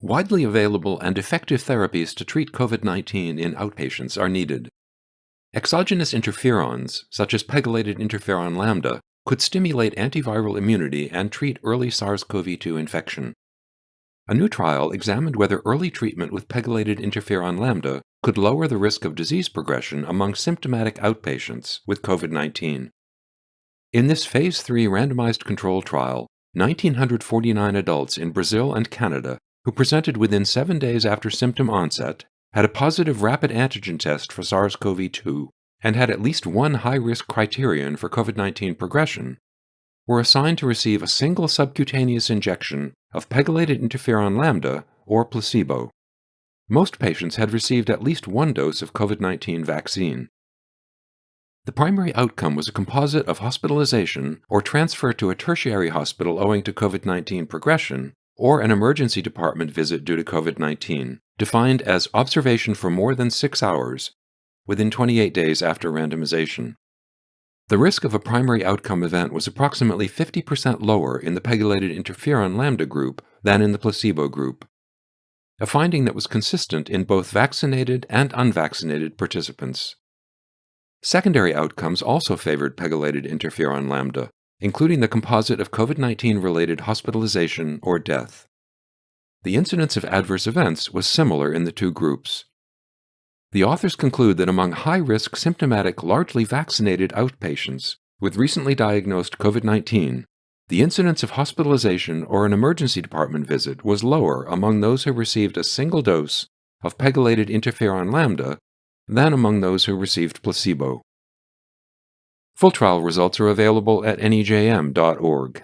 Widely available and effective therapies to treat COVID-19 in outpatients are needed. Exogenous interferons, such as Pegylated Interferon Lambda, could stimulate antiviral immunity and treat early SARS-CoV-2 infection. A new trial examined whether early treatment with Pegylated Interferon Lambda could lower the risk of disease progression among symptomatic outpatients with COVID-19. In this Phase 3 randomized control trial, 1,949 adults in Brazil and Canada who presented within 7 days after symptom onset had a positive rapid antigen test for SARS-CoV-2 and had at least one high-risk criterion for COVID-19 progression, were assigned to receive a single subcutaneous injection of Pegylated Interferon Lambda or placebo. Most patients had received at least one dose of COVID-19 vaccine. The primary outcome was a composite of hospitalization or transfer to a tertiary hospital owing to COVID-19 progression, or an emergency department visit due to COVID-19, defined as observation for more than 6 hours, within 28 days after randomization. The risk of a primary outcome event was approximately 50% lower in the Pegylated Interferon Lambda group than in the placebo group, a finding that was consistent in both vaccinated and unvaccinated participants. Secondary outcomes also favored Pegylated Interferon Lambda, including the composite of COVID-19-related hospitalization or death. The incidence of adverse events was similar in the two groups. The authors conclude that among high-risk symptomatic largely vaccinated outpatients with recently diagnosed COVID-19, the incidence of hospitalization or an emergency department visit was lower among those who received a single dose of Pegylated Interferon Lambda than among those who received placebo. Full trial results are available at NEJM.org.